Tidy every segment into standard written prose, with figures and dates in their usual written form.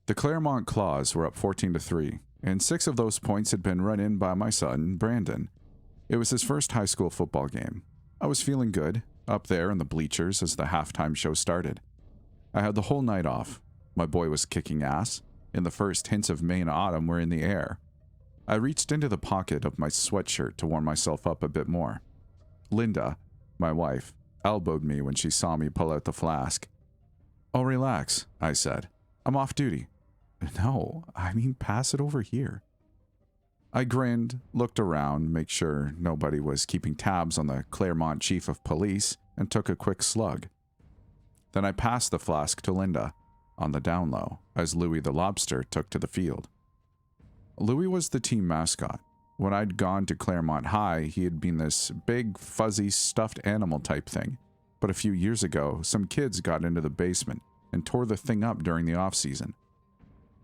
The Claremont Claws were up 14-3, and 6 of those points had been run in by my son, Brandon. It was his first high school football game. I was feeling good, up there in the bleachers as the halftime show started. I had the whole night off. My boy was kicking ass, and the first hints of May and autumn were in the air. I reached into the pocket of my sweatshirt to warm myself up a bit more. Linda, my wife, elbowed me when she saw me pull out the flask. "Oh, relax," I said. "I'm off duty." "No, I mean pass it over here." I grinned, looked around, make sure nobody was keeping tabs on the Claremont chief of police, and took a quick slug. Then I passed the flask to Linda, on the down low, as Louie the lobster took to the field. Louie was the team mascot. When I'd gone to Claremont High, he had been this big, fuzzy, stuffed animal type thing. But a few years ago, some kids got into the basement and tore the thing up during the off-season.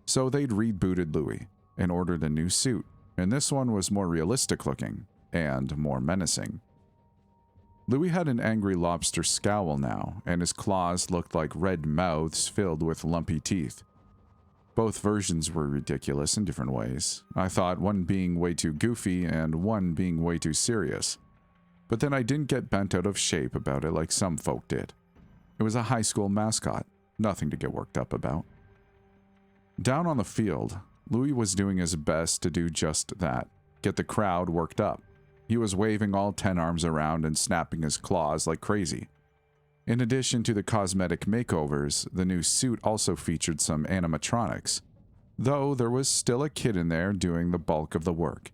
So they'd rebooted Louie and ordered a new suit, and this one was more realistic looking and more menacing. Louie had an angry lobster scowl now, and his claws looked like red mouths filled with lumpy teeth. Both versions were ridiculous in different ways. I thought one being way too goofy and one being way too serious. But then I didn't get bent out of shape about it like some folk did. It was a high school mascot, nothing to get worked up about. Down on the field, Louie was doing his best to do just that, get the crowd worked up. He was waving all 10 arms around and snapping his claws like crazy. In addition to the cosmetic makeovers, the new suit also featured some animatronics, though there was still a kid in there doing the bulk of the work.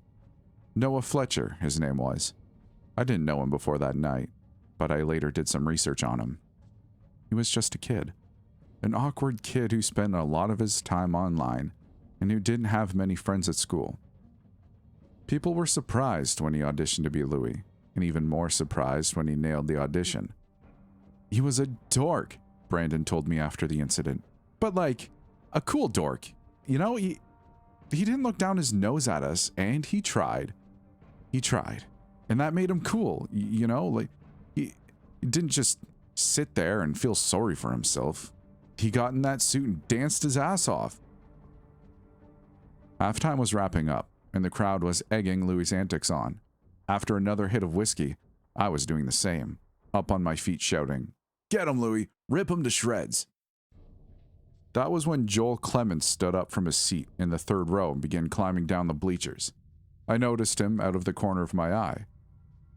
Noah Fletcher, his name was. I didn't know him before that night, but I later did some research on him. He was just a kid. An awkward kid who spent a lot of his time online, and who didn't have many friends at school. People were surprised when he auditioned to be Louie, and even more surprised when he nailed the audition. "He was a dork," Brandon told me after the incident. "But like, a cool dork. You know, he didn't look down his nose at us, and he tried. He tried. And that made him cool, you know? Like, he didn't just sit there and feel sorry for himself. He got in that suit and danced his ass off." Halftime was wrapping up, and the crowd was egging Louie's antics on. After another hit of whiskey, I was doing the same, up on my feet shouting, "Get him, Louie! Rip him to shreds!" That was when Joel Clemens stood up from his seat in the third row and began climbing down the bleachers. I noticed him out of the corner of my eye.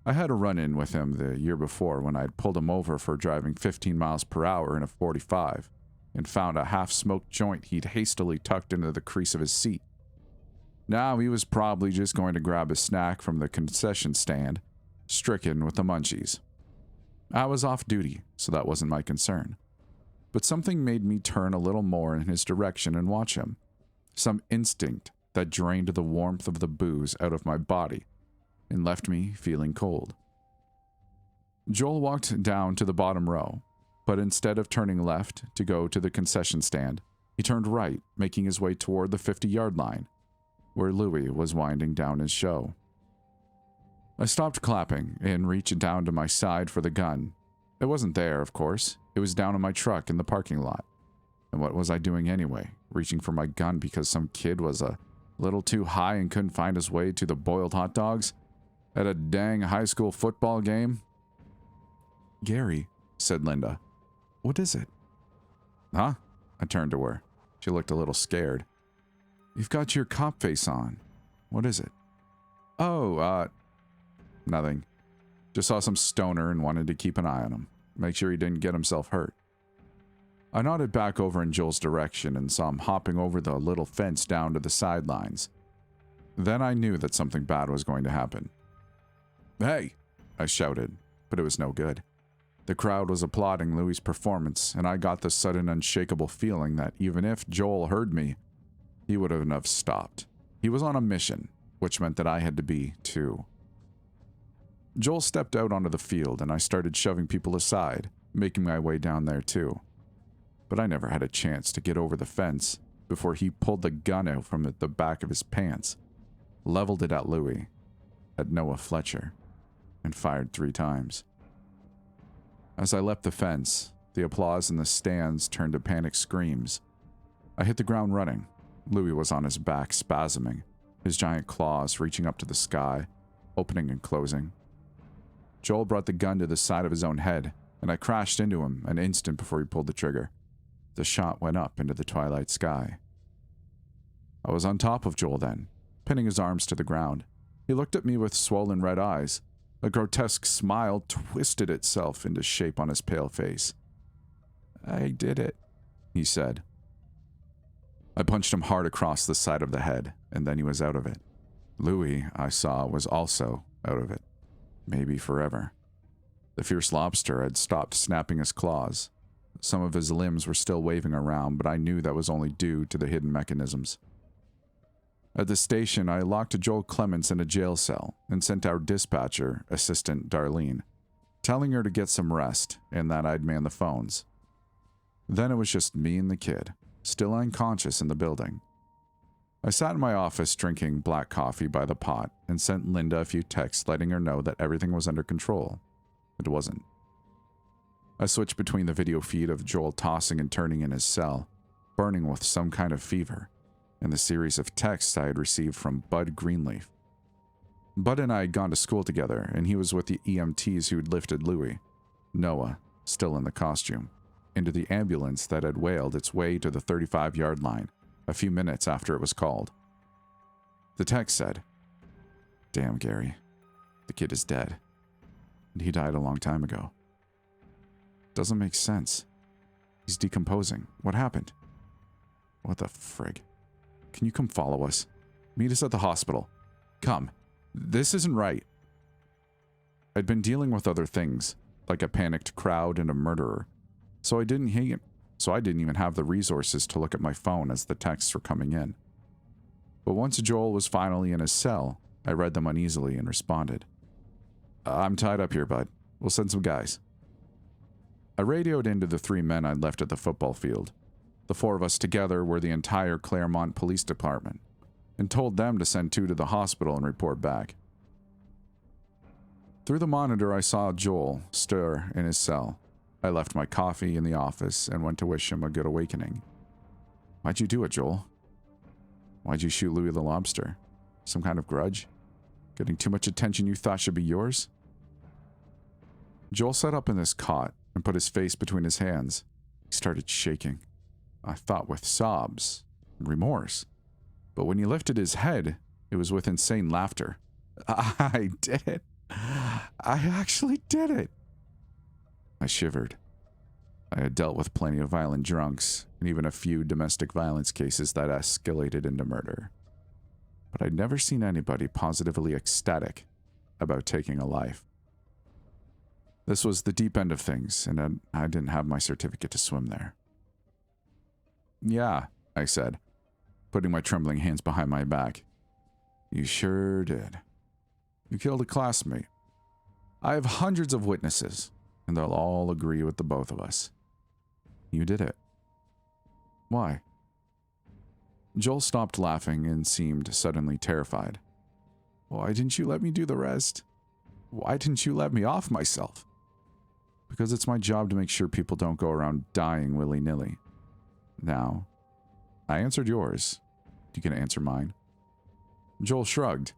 I had a run-in with him the year before when I'd pulled him over for driving 15 miles per hour in a 45 and found a half-smoked joint he'd hastily tucked into the crease of his seat. Now he was probably just going to grab a snack from the concession stand, stricken with the munchies. I was off duty, so that wasn't my concern. But something made me turn a little more in his direction and watch him. Some instinct that drained the warmth of the booze out of my body and left me feeling cold. Joel walked down to the bottom row, but instead of turning left to go to the concession stand, he turned right, making his way toward the 50-yard line, where Louie was winding down his show. I stopped clapping and reached down to my side for the gun. It wasn't there, of course. It was down in my truck in the parking lot. And what was I doing anyway, reaching for my gun because some kid was a little too high and couldn't find his way to the boiled hot dogs at a dang high school football game? "Gary," said Linda. "What is it?" "Huh?" I turned to her. She looked a little scared. "You've got your cop face on. What is it?" "Oh, nothing. Just saw some stoner and wanted to keep an eye on him. Make sure he didn't get himself hurt." I nodded back over in Joel's direction and saw him hopping over the little fence down to the sidelines. Then I knew that something bad was going to happen. "Hey!" I shouted, but it was no good. The crowd was applauding Louie's performance, and I got the sudden unshakable feeling that even if Joel heard me, he wouldn't have stopped. He was on a mission, which meant that I had to be too. Joel stepped out onto the field, and I started shoving people aside, making my way down there too. But I never had a chance to get over the fence before he pulled the gun out from the back of his pants, leveled it at Louie, at Noah Fletcher, and fired 3 times. As I leapt the fence, the applause in the stands turned to panic screams. I hit the ground running. Louis was on his back, spasming, his giant claws reaching up to the sky, opening and closing. Joel brought the gun to the side of his own head, and I crashed into him an instant before he pulled the trigger. The shot went up into the twilight sky. I was on top of Joel then, pinning his arms to the ground. He looked at me with swollen red eyes. A grotesque smile twisted itself into shape on his pale face. "I did it," he said. I punched him hard across the side of the head, and then he was out of it. Louis, I saw, was also out of it. Maybe forever. The fierce lobster had stopped snapping his claws. Some of his limbs were still waving around, but I knew that was only due to the hidden mechanisms. At the station, I locked Joel Clements in a jail cell and sent our dispatcher, Assistant Darlene, telling her to get some rest and that I'd man the phones. Then it was just me and the kid, still unconscious in the building. I sat in my office drinking black coffee by the pot and sent Linda a few texts letting her know that everything was under control. It wasn't. I switched between the video feed of Joel tossing and turning in his cell, burning with some kind of fever, and the series of texts I had received from Bud Greenleaf. Bud and I had gone to school together, and he was with the EMTs who'd lifted Louis, Noah, still in the costume, into the ambulance that had wailed its way to the 35-yard line a few minutes after it was called. The text said, "Damn, Gary, the kid is dead, and he died a long time ago. Doesn't make sense. He's decomposing. What happened? What the frig? Can you come follow us? Meet us at the hospital. Come. This isn't right." I'd been dealing with other things, like a panicked crowd and a murderer, so I didn't even have the resources to look at my phone as the texts were coming in. But once Joel was finally in his cell, I read them uneasily and responded. "I'm tied up here, bud. We'll send some guys." I radioed into the 3 men I'd left at the football field. The 4 of us together were the entire Claremont Police Department, and told them to send 2 to the hospital and report back. Through the monitor, I saw Joel stir in his cell. I left my coffee in the office and went to wish him a good awakening. "Why'd you do it, Joel? Why'd you shoot Louis the Lobster? Some kind of grudge? Getting too much attention you thought should be yours?" Joel sat up in his cot and put his face between his hands. He started shaking. I thought with sobs and remorse. But when he lifted his head, it was with insane laughter. "I did it. I actually did it." I shivered. I had dealt with plenty of violent drunks, and even a few domestic violence cases that escalated into murder. But I'd never seen anybody positively ecstatic about taking a life. This was the deep end of things, and I didn't have my certificate to swim there. "Yeah," I said, putting my trembling hands behind my back. "You sure did. You killed a classmate. I have hundreds of witnesses, and they'll all agree with the both of us. You did it." "Why?" Joel stopped laughing and seemed suddenly terrified. "Why didn't you let me do the rest? Why didn't you let me off myself?" "Because it's my job to make sure people don't go around dying willy-nilly. Now, I answered yours. You can answer mine." Joel shrugged.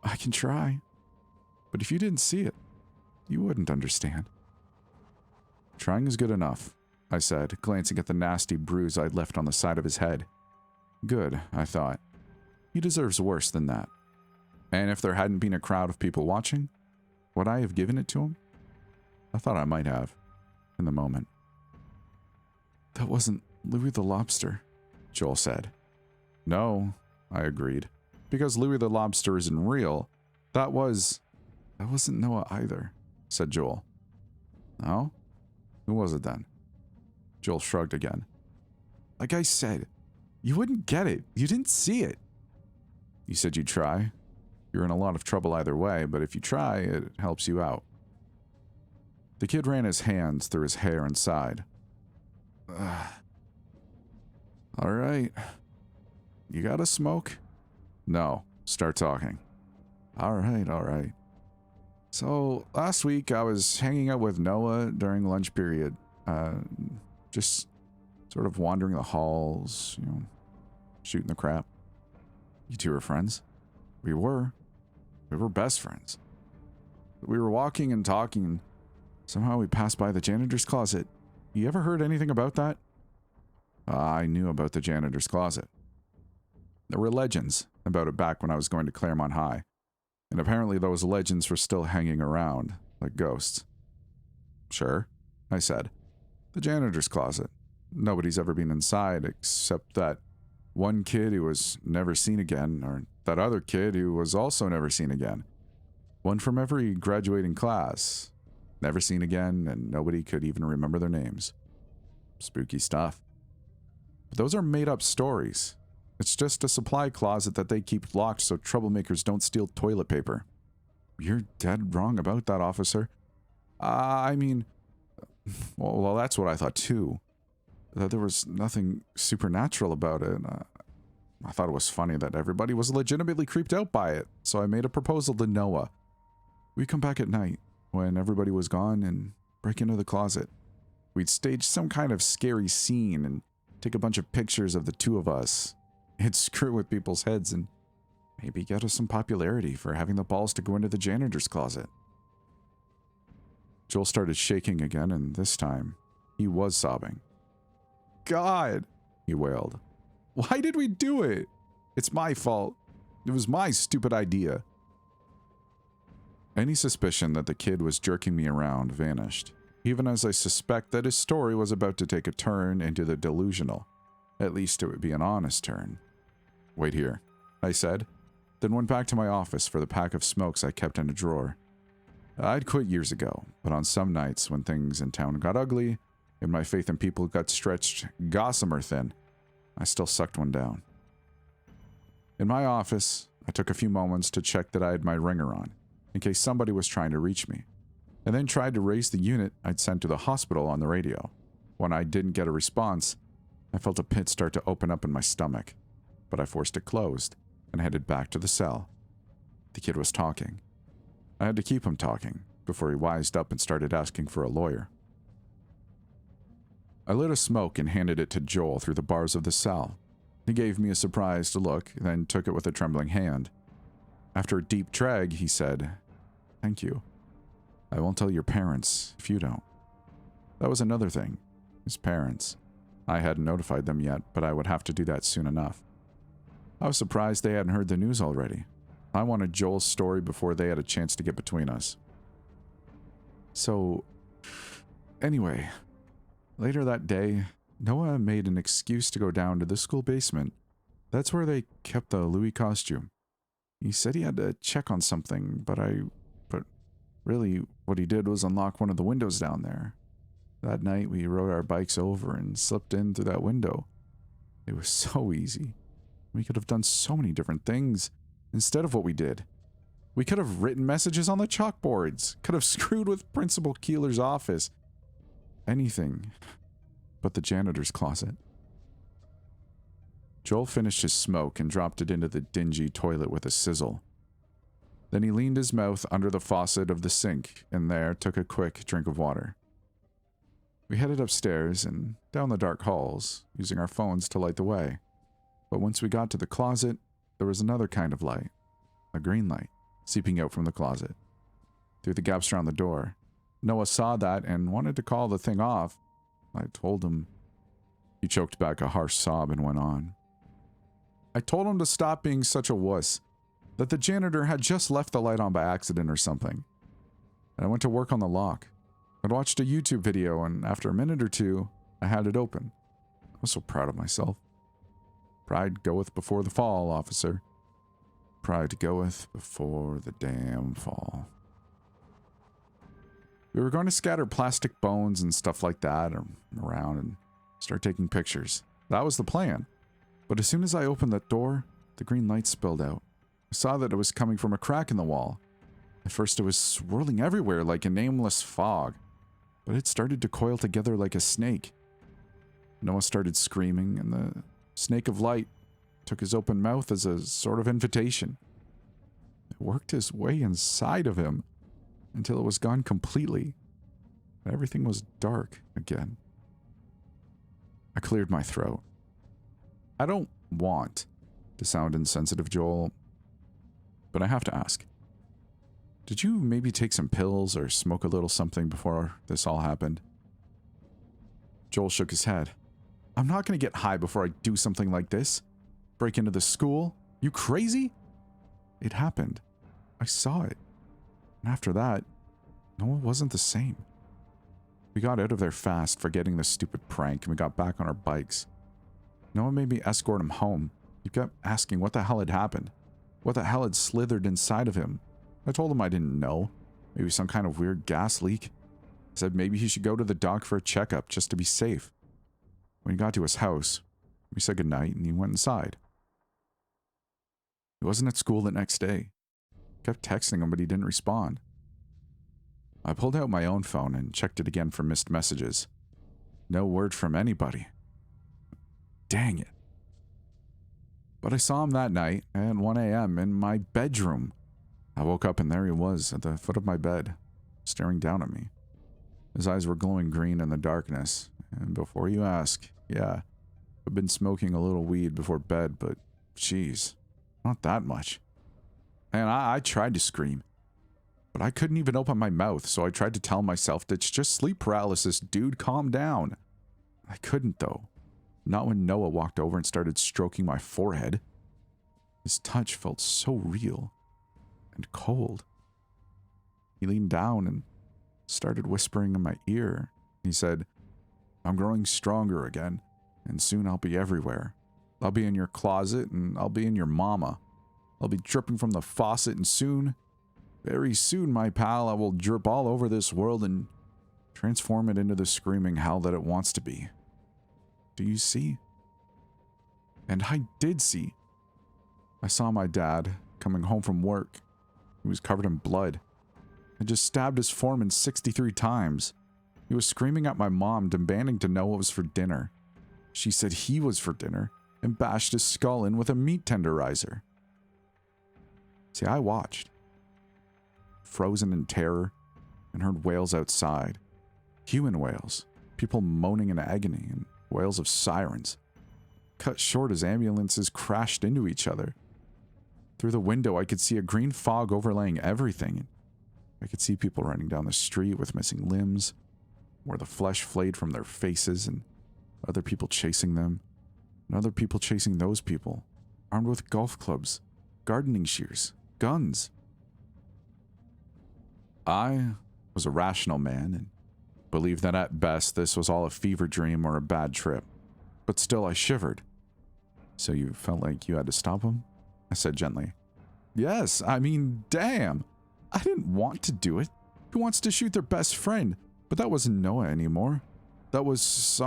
"I can try. But if you didn't see it, you wouldn't understand." "Trying is good enough," I said, glancing at the nasty bruise I'd left on the side of his head. Good, I thought. He deserves worse than that. And if there hadn't been a crowd of people watching, would I have given it to him? I thought I might have, in the moment. "That wasn't Louis the Lobster," Joel said. "No," I agreed. "Because Louis the Lobster isn't real. That wasn't Noah either," said Joel. "No? Who was it then?" Joel shrugged again. "Like I said, you wouldn't get it. You didn't see it." "You said you'd try. You're in a lot of trouble either way, but if you try, it helps you out." The kid ran his hands through his hair and sighed. "All right. You got a smoke?" "No. Start talking." All right. So, last week I was hanging out with Noah during lunch period. Just sort of wandering the halls, shooting the crap. You two are friends? We were. We were best friends. We were walking and talking, and somehow we passed by the janitor's closet. You ever heard anything about that? I knew about the janitor's closet. There were legends about it back when I was going to Claremont High, and apparently those legends were still hanging around, like ghosts. Sure, I said. The janitor's closet. Nobody's ever been inside except that one kid who was never seen again, or that other kid who was also never seen again. One from every graduating class. Never seen again, and nobody could even remember their names. Spooky stuff. But those are made-up stories. It's just a supply closet that they keep locked so troublemakers don't steal toilet paper. You're dead wrong about that, officer. Well, that's what I thought too. That there was nothing supernatural about it. I thought it was funny that everybody was legitimately creeped out by it, so I made a proposal to Noah. We'd come back at night, when everybody was gone, and break into the closet. We'd stage some kind of scary scene and take a bunch of pictures of the two of us. It'd screw with people's heads and maybe get us some popularity for having the balls to go into the janitor's closet. Joel started shaking again, and this time, he was sobbing. God, he wailed. Why did we do it? It's my fault. It was my stupid idea. Any suspicion that the kid was jerking me around vanished, even as I suspect that his story was about to take a turn into the delusional. At least it would be an honest turn. Wait here, I said, then went back to my office for the pack of smokes I kept in a drawer. I'd quit years ago, but on some nights when things in town got ugly, and my faith in people got stretched gossamer thin, I still sucked one down. In my office, I took a few moments to check that I had my ringer on, in case somebody was trying to reach me, and then tried to raise the unit I'd sent to the hospital on the radio. When I didn't get a response, I felt a pit start to open up in my stomach, but I forced it closed and headed back to the cell. The kid was talking. I had to keep him talking before he wised up and started asking for a lawyer. I lit a smoke and handed it to Joel through the bars of the cell. He gave me a surprised look, then took it with a trembling hand. After a deep drag, he said, "Thank you. I won't tell your parents if you don't." That was another thing. His parents. I hadn't notified them yet, but I would have to do that soon enough. I was surprised they hadn't heard the news already. I wanted Joel's story before they had a chance to get between us. So, anyway, later that day, Noah made an excuse to go down to the school basement. That's where they kept the Louis costume. He said he had to check on something, but really what he did was unlock one of the windows down there. That night we rode our bikes over and slipped in through that window. It was so easy. We could have done so many different things instead of what we did. We could have written messages on the chalkboards, could have screwed with Principal Keeler's office. Anything but the janitor's closet. Joel finished his smoke and dropped it into the dingy toilet with a sizzle. Then he leaned his mouth under the faucet of the sink and there took a quick drink of water. We headed upstairs and down the dark halls, using our phones to light the way. But once we got to the closet, there was another kind of light, a green light, seeping out from the closet. Through the gaps around the door. Noah saw that and wanted to call the thing off. I told him. He choked back a harsh sob and went on. I told him to stop being such a wuss, that the janitor had just left the light on by accident or something. And I went to work on the lock. I'd watched a YouTube video, and after a minute or two, I had it open. I was so proud of myself. Pride goeth before the fall, officer. Pride goeth before the damn fall. We were going to scatter plastic bones and stuff like that around and start taking pictures. That was the plan. But as soon as I opened that door, the green light spilled out. I saw that it was coming from a crack in the wall. At first it was swirling everywhere like a nameless fog, but it started to coil together like a snake. Noah started screaming, and the snake of light took his open mouth as a sort of invitation. It worked his way inside of him until it was gone completely. Everything was dark again. I cleared my throat. I don't want to sound insensitive, Joel, but I have to ask. Did you maybe take some pills or smoke a little something before this all happened? Joel shook his head. I'm not going to get high before I do something like this. Break into the school? You crazy? It happened. I saw it. And after that, no, it wasn't the same. We got out of there fast, forgetting the stupid prank, and we got back on our bikes. Noah made me escort him home. He kept asking what the hell had happened. What the hell had slithered inside of him. I told him I didn't know. Maybe some kind of weird gas leak. I said maybe he should go to the doc for a checkup just to be safe. When he got to his house, we said goodnight and he went inside. He wasn't at school the next day. I kept texting him, but he didn't respond. I pulled out my own phone and checked it again for missed messages. No word from anybody. Dang it. But I saw him that night at 1 a.m. in my bedroom. I woke up and there he was at the foot of my bed, staring down at me. His eyes were glowing green in the darkness. And before you ask, yeah, I've been smoking a little weed before bed, but geez, not that much. And I tried to scream, but I couldn't even open my mouth, so I tried to tell myself that it's just sleep paralysis, dude, calm down. I couldn't though. Not when Noah walked over and started stroking my forehead. His touch felt so real and cold. He leaned down and started whispering in my ear. He said, I'm growing stronger again, and soon I'll be everywhere. I'll be in your closet, and I'll be in your mama. I'll be dripping from the faucet, and soon, very soon, my pal, I will drip all over this world and transform it into the screaming hell that it wants to be. Do you see? And I did see. I saw my dad coming home from work. He was covered in blood. I just stabbed his foreman 63 times. He was screaming at my mom, demanding to know what was for dinner. She said he was for dinner and bashed his skull in with a meat tenderizer. See, I watched, frozen in terror, and heard wails outside. Human wails, people moaning in agony, and wails of sirens. Cut short as ambulances crashed into each other. Through the window, I could see a green fog overlaying everything. I could see people running down the street with missing limbs, where the flesh flayed from their faces, and other people chasing them, and other people chasing those people, armed with golf clubs, gardening shears, guns. I was a rational man and believed that at best this was all a fever dream or a bad trip, but still I shivered. So you felt like you had to stop him? I said gently. Yes, I mean, damn. I didn't want to do it. Who wants to shoot their best friend? But that wasn't Noah anymore. That was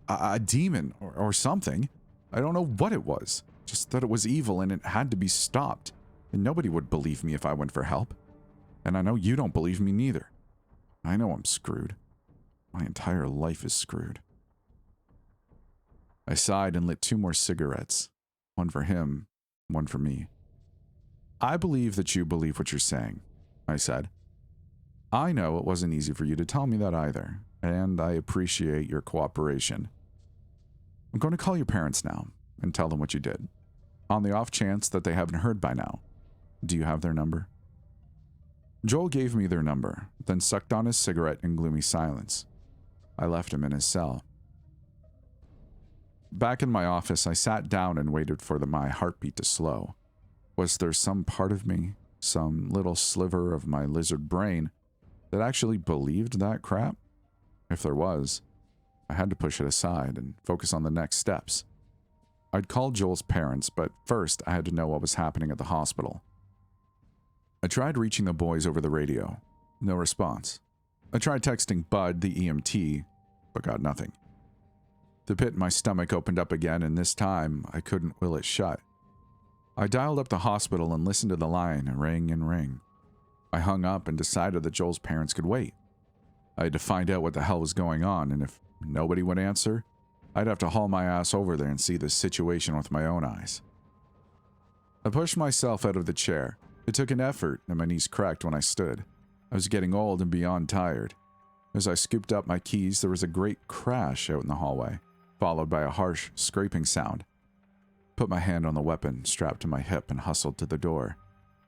a demon or something. I don't know what it was. Just that it was evil and it had to be stopped. And nobody would believe me if I went for help. And I know you don't believe me neither. I know I'm screwed. My entire life is screwed. I sighed and lit 2 more cigarettes. One for him, one for me. I believe that you believe what you're saying, I said. I know it wasn't easy for you to tell me that either, and I appreciate your cooperation. I'm going to call your parents now and tell them what you did, on the off chance that they haven't heard by now. Do you have their number? Joel gave me their number, then sucked on his cigarette in gloomy silence. I left him in his cell. Back in my office, I sat down and waited for my heartbeat to slow. Was there some part of me, some little sliver of my lizard brain, that actually believed that crap? If there was, I had to push it aside and focus on the next steps. I'd called Joel's parents, but first I had to know what was happening at the hospital. I tried reaching the boys over the radio. No response. I tried texting Bud, the EMT, but got nothing. The pit in my stomach opened up again, and this time I couldn't will it shut. I dialed up the hospital and listened to the line ring and ring. I hung up and decided that Joel's parents could wait. I had to find out what the hell was going on, and if nobody would answer, I'd have to haul my ass over there and see the situation with my own eyes. I pushed myself out of the chair. It took an effort, and my knees cracked when I stood. I was getting old and beyond tired. As I scooped up my keys, there was a great crash out in the hallway, followed by a harsh scraping sound. Put my hand on the weapon strapped to my hip and hustled to the door,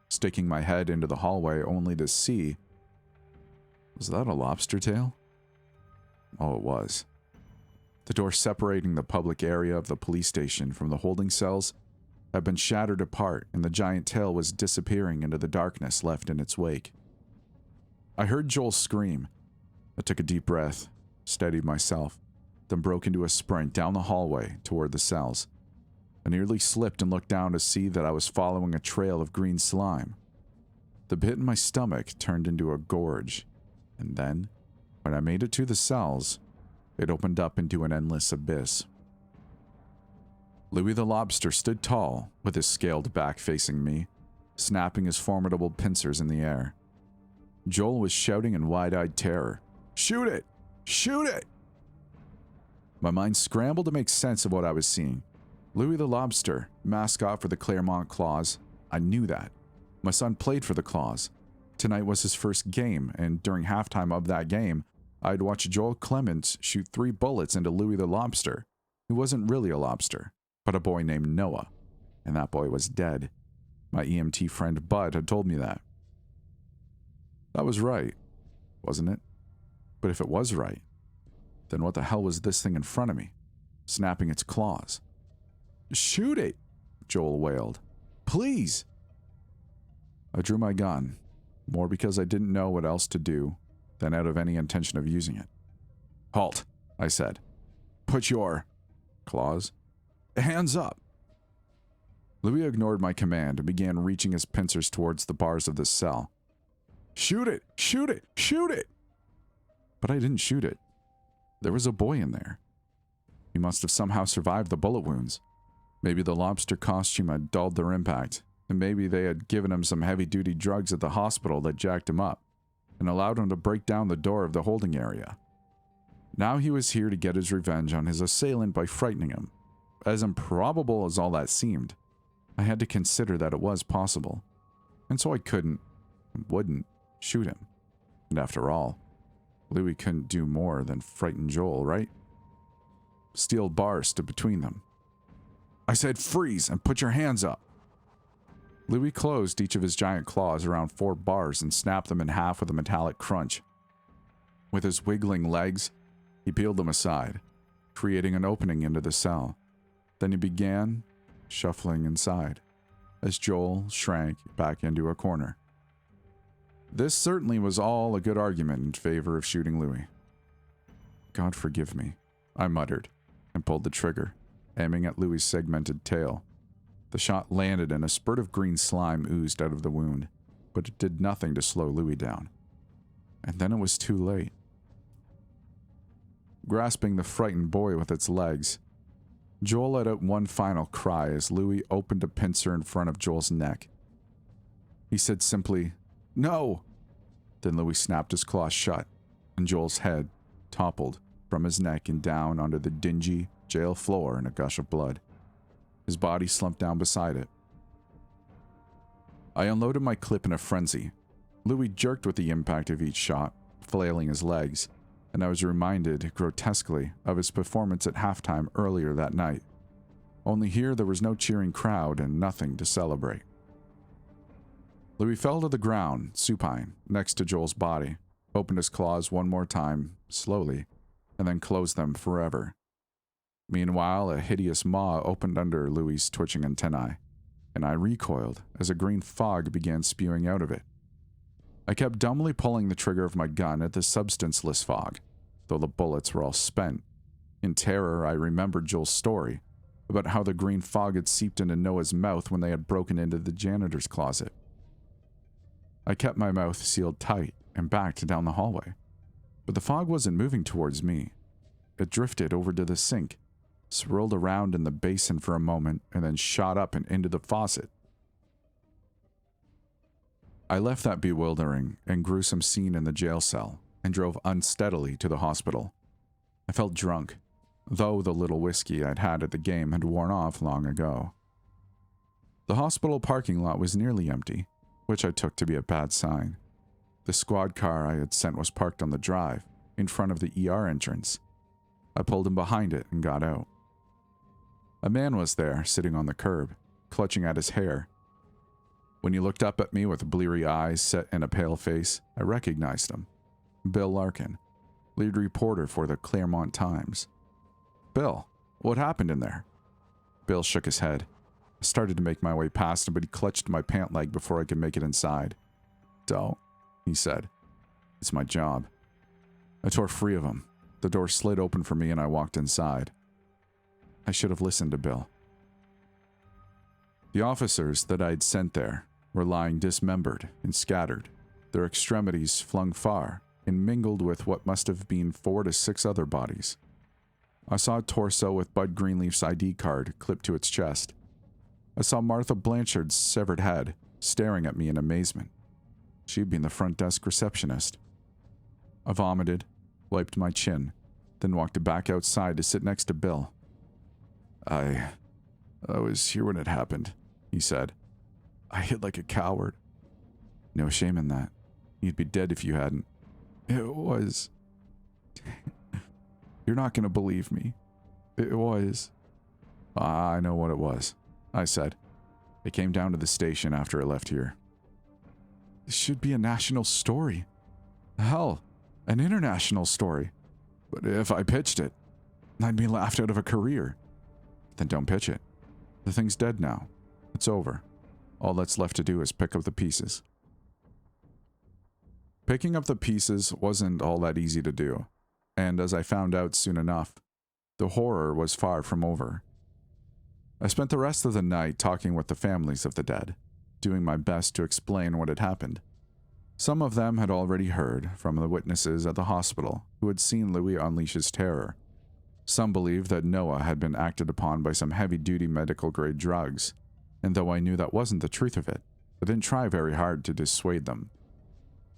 sticking my head into the hallway only to see... Was that a lobster tail? Oh, it was. The door separating the public area of the police station from the holding cells had been shattered apart, and the giant tail was disappearing into the darkness left in its wake. I heard Joel scream. I took a deep breath, steadied myself, then broke into a sprint down the hallway toward the cells. I nearly slipped and looked down to see that I was following a trail of green slime. The pit in my stomach turned into a gorge, and then, when I made it to the cells, it opened up into an endless abyss. Louis the Lobster stood tall, with his scaled back facing me, snapping his formidable pincers in the air. Joel was shouting in wide-eyed terror, "Shoot it! Shoot it!" My mind scrambled to make sense of what I was seeing. Louis the Lobster, mascot for the Claremont Claws. I knew that. My son played for the Claws. Tonight was his first game, and during halftime of that game, I'd watched Joel Clements shoot 3 bullets into Louis the Lobster, who wasn't really a lobster, but a boy named Noah, and that boy was dead. My EMT friend Bud had told me that. That was right, wasn't it? But if it was right, then what the hell was this thing in front of me, snapping its claws? "Shoot it!" Joel wailed. "Please!" I drew my gun, more because I didn't know what else to do than out of any intention of using it. "Halt," I said. "Put your..." "Claws?" "Hands up!" Louis ignored my command and began reaching his pincers towards the bars of the cell. "Shoot it! Shoot it! Shoot it!" But I didn't shoot it. There was a boy in there. He must have somehow survived the bullet wounds. Maybe the lobster costume had dulled their impact, and maybe they had given him some heavy-duty drugs at the hospital that jacked him up and allowed him to break down the door of the holding area. Now he was here to get his revenge on his assailant by frightening him. As improbable as all that seemed, I had to consider that it was possible, and so I couldn't and wouldn't shoot him. And after all, Louis couldn't do more than frighten Joel, right? Steel bars stood between them. I said, "Freeze and put your hands up." Louis closed each of his giant claws around 4 bars and snapped them in half with a metallic crunch. With his wiggling legs, he peeled them aside, creating an opening into the cell. Then he began shuffling inside, as Joel shrank back into a corner. This certainly was all a good argument in favor of shooting Louis. "God forgive me," I muttered, and pulled the trigger, aiming at Louis' segmented tail. The shot landed and a spurt of green slime oozed out of the wound, but it did nothing to slow Louis down. And then it was too late. Grasping the frightened boy with its legs, Joel let out one final cry as Louis opened a pincer in front of Joel's neck. He said simply, "No!" Then Louis snapped his claws shut, and Joel's head toppled from his neck and down onto the dingy jail floor in a gush of blood. His body slumped down beside it. I unloaded my clip in a frenzy. Louis jerked with the impact of each shot, flailing his legs, and I was reminded, grotesquely, of his performance at halftime earlier that night. Only here there was no cheering crowd and nothing to celebrate. Louis fell to the ground, supine, next to Joel's body, opened his claws one more time, slowly, and then closed them forever. Meanwhile, a hideous maw opened under Louis' twitching antennae, and I recoiled as a green fog began spewing out of it. I kept dumbly pulling the trigger of my gun at the substanceless fog, though the bullets were all spent. In terror, I remembered Joel's story about how the green fog had seeped into Noah's mouth when they had broken into the janitor's closet. I kept my mouth sealed tight and backed down the hallway, but the fog wasn't moving towards me. It drifted over to the sink, swirled around in the basin for a moment, and then shot up and into the faucet. I left that bewildering and gruesome scene in the jail cell and drove unsteadily to the hospital. I felt drunk, though the little whiskey I'd had at the game had worn off long ago. The hospital parking lot was nearly empty, which I took to be a bad sign. The squad car I had sent was parked on the drive, in front of the ER entrance. I pulled him behind it and got out. A man was there, sitting on the curb, clutching at his hair. When he looked up at me with bleary eyes set in a pale face, I recognized him. Bill Larkin, lead reporter for the Claremont Times. "Bill, what happened in there?" Bill shook his head. I started to make my way past him, but he clutched my pant leg before I could make it inside. "Don't," he said. "It's my job." I tore free of him. The door slid open for me and I walked inside. I should have listened to Bill. The officers that I'd sent there were lying dismembered and scattered, their extremities flung far and mingled with what must have been 4 to 6 other bodies. I saw a torso with Bud Greenleaf's ID card clipped to its chest. I saw Martha Blanchard's severed head staring at me in amazement. She'd been the front desk receptionist. I vomited, wiped my chin, then walked back outside to sit next to Bill. I was here when it happened," he said. "I hid like a coward." "No shame in that. You'd be dead if you hadn't." "It was..." "You're not going to believe me. It was..." "I know what it was," I said. "It came down to the station after I left here." "This should be a national story. Hell, an international story. But if I pitched it, I'd be laughed out of a career." "Then don't pitch it. The thing's dead now. It's over. All that's left to do is pick up the pieces." Picking up the pieces wasn't all that easy to do, and as I found out soon enough, the horror was far from over. I spent the rest of the night talking with the families of the dead, doing my best to explain what had happened. Some of them had already heard from the witnesses at the hospital who had seen Louis unleash his terror. Some believed that Noah had been acted upon by some heavy-duty medical-grade drugs, and though I knew that wasn't the truth of it, I didn't try very hard to dissuade them.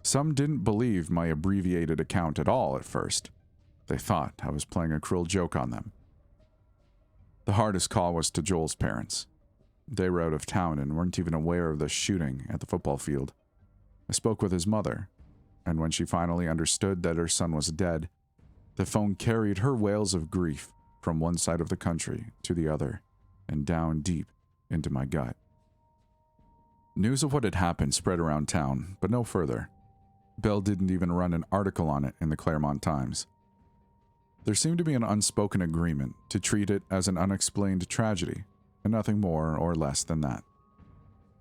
Some didn't believe my abbreviated account at all at first. They thought I was playing a cruel joke on them. The hardest call was to Joel's parents. They were out of town and weren't even aware of the shooting at the football field. I spoke with his mother, and when she finally understood that her son was dead, the phone carried her wails of grief from one side of the country to the other and down deep into my gut. News of what had happened spread around town, but no further. Bill didn't even run an article on it in the Claremont Times. There seemed to be an unspoken agreement to treat it as an unexplained tragedy, and nothing more or less than that.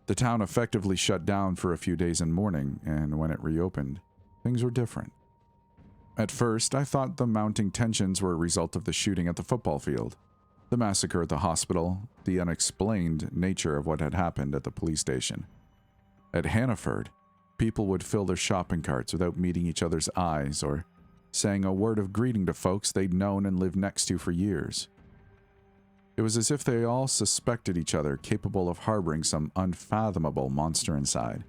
The town effectively shut down for a few days in mourning, and when it reopened, things were different. At first, I thought the mounting tensions were a result of the shooting at the football field, the massacre at the hospital, the unexplained nature of what had happened at the police station. At Hannaford, people would fill their shopping carts without meeting each other's eyes or saying a word of greeting to folks they'd known and lived next to for years. It was as if they all suspected each other, capable of harboring some unfathomable monster inside.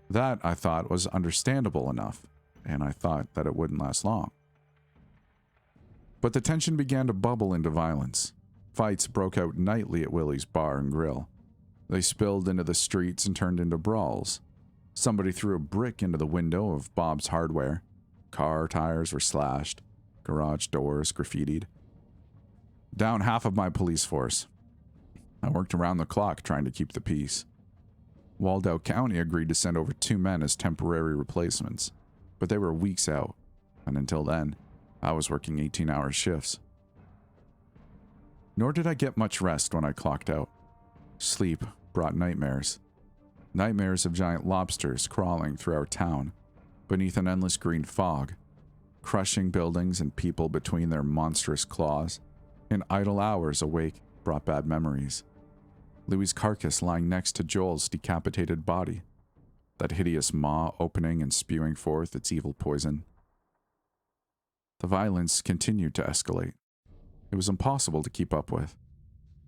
That, I thought, was understandable enough, and I thought that it wouldn't last long. But the tension began to bubble into violence. Fights broke out nightly at Willie's Bar and Grill. They spilled into the streets and turned into brawls. Somebody threw a brick into the window of Bob's Hardware. Car tires were slashed. Garage doors graffitied. Down half of my police force. I worked around the clock trying to keep the peace. Waldo County agreed to send over 2 men as temporary replacements, but they were weeks out, and until then, I was working 18-hour shifts. Nor did I get much rest when I clocked out. Sleep brought nightmares. Nightmares of giant lobsters crawling through our town, beneath an endless green fog, crushing buildings and people between their monstrous claws. In idle hours awake brought bad memories. Louis's carcass lying next to Joel's decapitated body. That hideous maw opening and spewing forth its evil poison. The violence continued to escalate. It was impossible to keep up with.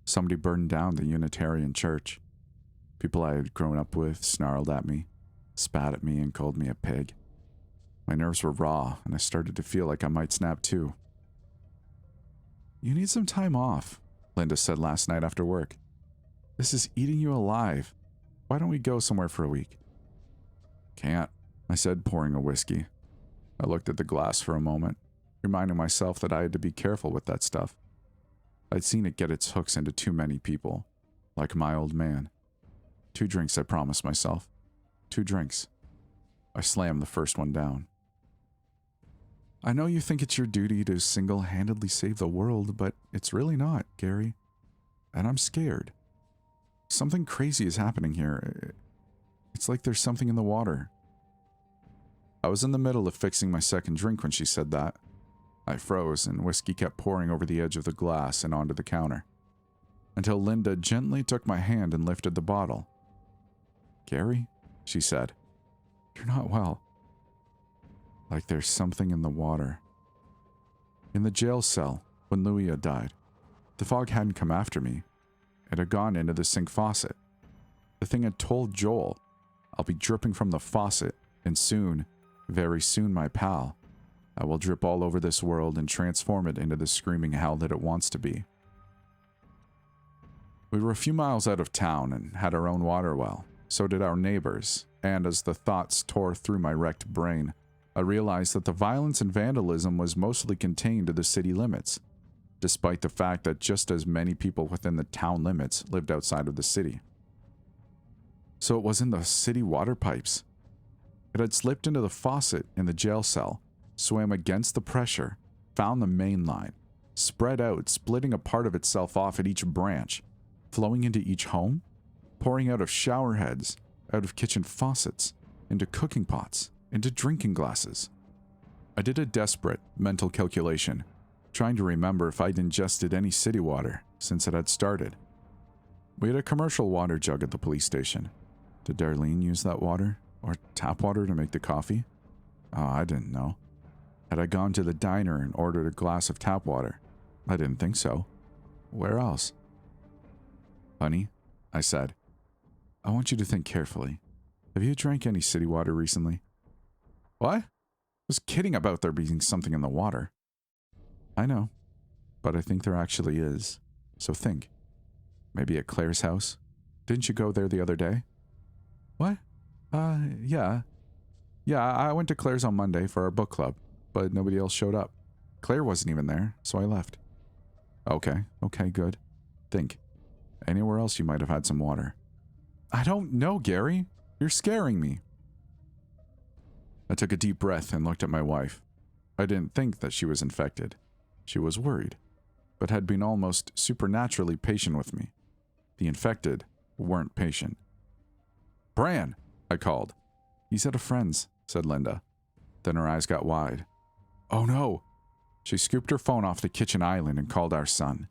Somebody burned down the Unitarian church. People I had grown up with snarled at me, spat at me, and called me a pig. My nerves were raw, and I started to feel like I might snap too. "You need some time off," Linda said last night after work. "This is eating you alive. Why don't we go somewhere for a week?" "Can't," I said, pouring a whiskey. I looked at the glass for a moment, reminding myself that I had to be careful with that stuff. I'd seen it get its hooks into too many people, like my old man. 2 drinks, I promised myself. 2 drinks. I slammed the first one down. I know you think it's your duty to single-handedly save the world, but it's really not, Gary. And I'm scared. Something crazy is happening here. It's like there's something in the water. I was in the middle of fixing my second drink when she said that. I froze, and whiskey kept pouring over the edge of the glass and onto the counter, until Linda gently took my hand and lifted the bottle. Gary, she said, you're not well. Like there's something in the water. In the jail cell, when Louis had died, the fog hadn't come after me. It had gone into the sink faucet. The thing had told Joel, I'll be dripping from the faucet, and soon, very soon, my pal, I will drip all over this world and transform it into the screaming hell that it wants to be. We were a few miles out of town and had our own water well. So did our neighbors, and as the thoughts tore through my wrecked brain, I realized that the violence and vandalism was mostly contained to the city limits, despite the fact that just as many people within the town limits lived outside of the city. So it was in the city water pipes. It had slipped into the faucet in the jail cell, swam against the pressure, found the main line, spread out, splitting a part of itself off at each branch, flowing into each home, pouring out of shower heads, out of kitchen faucets, into cooking pots, into drinking glasses. I did a desperate mental calculation, trying to remember if I'd ingested any city water since it had started. We had a commercial water jug at the police station. Did Darlene use that water? Or tap water to make the coffee? Oh, I didn't know. Had I gone to the diner and ordered a glass of tap water? I didn't think so. Where else? Honey, I said, I want you to think carefully. Have you drank any city water recently? What? I was kidding about there being something in the water. I know, but I think there actually is. So think. Maybe at Claire's house? Didn't you go there the other day? What? Yeah. Yeah, I went to Claire's on Monday for our book club, but nobody else showed up. Claire wasn't even there, so I left. Okay, good. Think. Anywhere else you might have had some water? I don't know, Gary. You're scaring me. I took a deep breath and looked at my wife. I didn't think that she was infected. She was worried, but had been almost supernaturally patient with me. The infected weren't patient. Bran, I called. He's at a friend's, said Linda. Then her eyes got wide. Oh no! She scooped her phone off the kitchen island and called our son.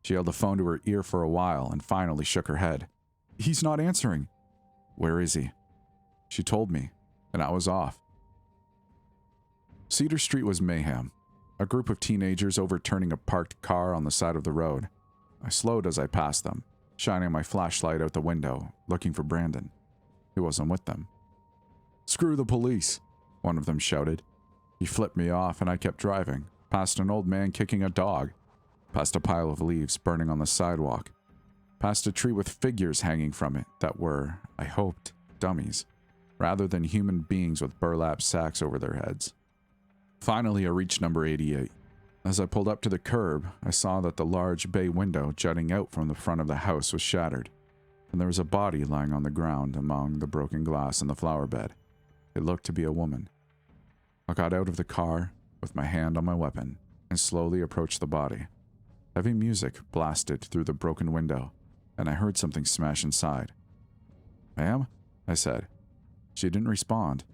She held the phone to her ear for a while and finally shook her head. He's not answering. Where is he? She told me, and I was off. Cedar Street was mayhem. A group of teenagers overturning a parked car on the side of the road. I slowed as I passed them, shining my flashlight out the window, looking for Brandon. He wasn't with them. Screw the police, one of them shouted. He flipped me off and I kept driving, past an old man kicking a dog, past a pile of leaves burning on the sidewalk, past a tree with figures hanging from it that were, I hoped, dummies, rather than human beings with burlap sacks over their heads. Finally, I reached number 88. As I pulled up to the curb, I saw that the large bay window jutting out from the front of the house was shattered, and there was a body lying on the ground among the broken glass in the flower bed. It looked to be a woman. I got out of the car with my hand on my weapon and slowly approached the body. Heavy music blasted through the broken window, and I heard something smash inside. Ma'am? I said. She didn't respond.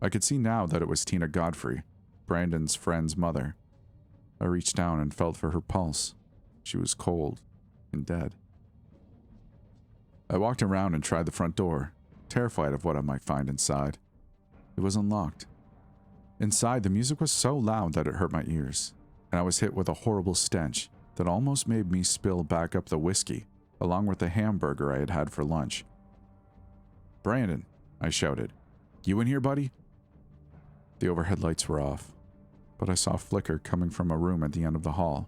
I could see now that it was Tina Godfrey, Brandon's friend's mother. I reached down and felt for her pulse. She was cold and dead. I walked around and tried the front door, terrified of what I might find inside. It was unlocked. Inside, the music was so loud that it hurt my ears, and I was hit with a horrible stench that almost made me spill back up the whiskey, along with the hamburger I had had for lunch. Brandon, I shouted. You in here, buddy? The overhead lights were off, but I saw a flicker coming from a room at the end of the hall.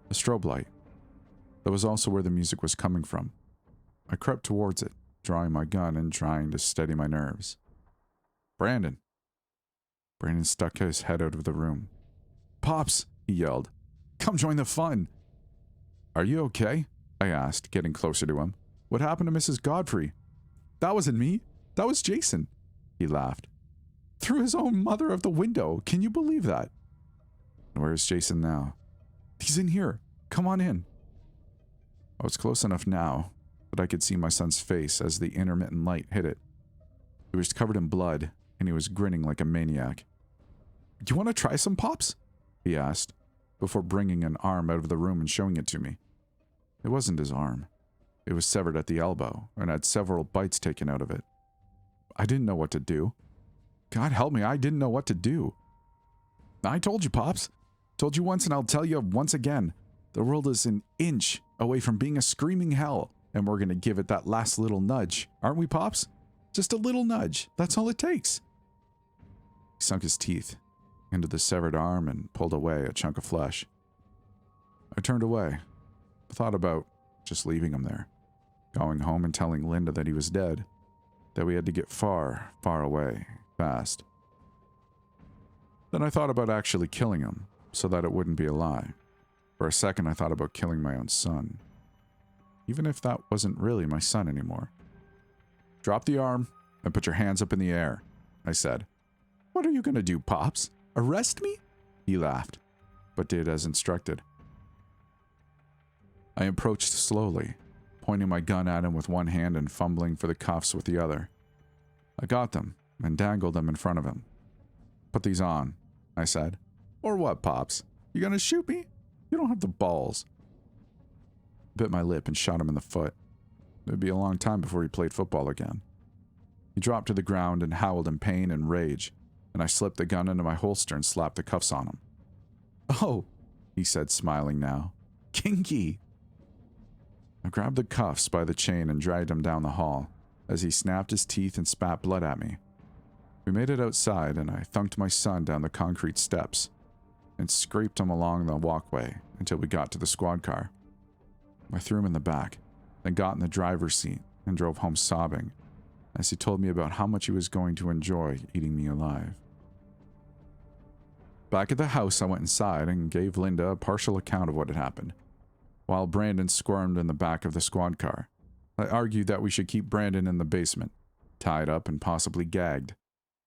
A strobe light. That was also where the music was coming from. I crept towards it, drawing my gun and trying to steady my nerves. Brandon. Brandon stuck his head out of the room. "Pops!" he yelled. "Come join the fun!" "Are you okay?" I asked, getting closer to him. "What happened to Mrs. Godfrey?" "That wasn't me. That was Jason," he laughed. "Threw his own mother out the window. Can you believe that?" "Where's Jason now?" "He's in here. Come on in." I was close enough now that I could see my son's face as the intermittent light hit it. He was covered in blood, and he was grinning like a maniac. "Do you want to try some, Pops?" he asked, before bringing an arm out of the room and showing it to me. It wasn't his arm. It was severed at the elbow and had several bites taken out of it. I didn't know what to do. God help me, I didn't know what to do. "I told you, Pops. Told you once and I'll tell you once again. The world is an inch away from being a screaming hell, and we're going to give it that last little nudge, aren't we, Pops? Just a little nudge. That's all it takes." He sunk his teeth into the severed arm and pulled away a chunk of flesh. I turned away. I thought about just leaving him there, going home and telling Linda that he was dead, that we had to get far, far away, fast. Then I thought about actually killing him, so that it wouldn't be a lie. For a second I thought about killing my own son, even if that wasn't really my son anymore. "Drop the arm and put your hands up in the air," I said. "What are you going to do, Pops? Arrest me?" He laughed, but did as instructed. I approached slowly, pointing my gun at him with one hand and fumbling for the cuffs with the other. I got them and dangled them in front of him. "Put these on," I said. "Or what, Pops? You gonna shoot me? You don't have the balls." Bit my lip and shot him in the foot. It would be a long time before he played football again. He dropped to the ground and howled in pain and rage, and I slipped the gun into my holster and slapped the cuffs on him. "Oh," he said, smiling now. "Kinky." I grabbed the cuffs by the chain and dragged him down the hall as he snapped his teeth and spat blood at me. We made it outside, and I thunked my son down the concrete steps and scraped him along the walkway until we got to the squad car. I threw him in the back, then got in the driver's seat and drove home sobbing as he told me about how much he was going to enjoy eating me alive. Back at the house, I went inside and gave Linda a partial account of what had happened, while Brandon squirmed in the back of the squad car. I argued that we should keep Brandon in the basement, tied up and possibly gagged,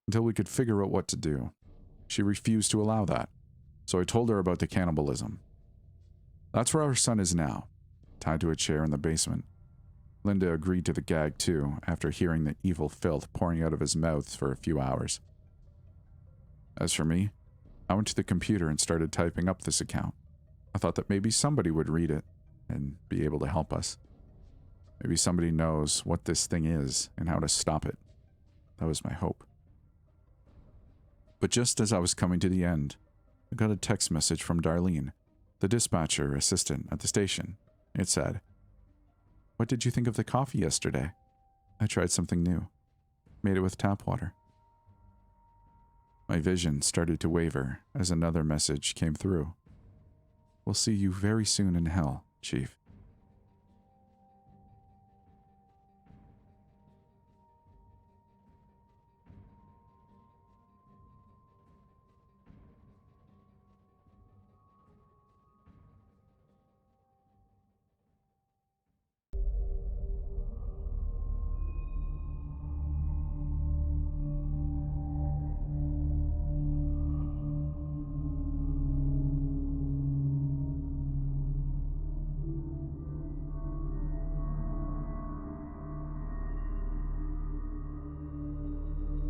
until we could figure out what to do. She refused to allow that, so I told her about the cannibalism. That's where our son is now, tied to a chair in the basement. Linda agreed to the gag too, after hearing the evil filth pouring out of his mouth for a few hours. As for me, I went to the computer and started typing up this account. I thought that maybe somebody would read it and be able to help us. Maybe somebody knows what this thing is and how to stop it. That was my hope. But just as I was coming to the end, I got a text message from Darlene, the dispatcher assistant at the station. It said, "What did you think of the coffee yesterday? I tried something new. Made it with tap water." My vision started to waver as another message came through. "We'll see you very soon in hell, Chief."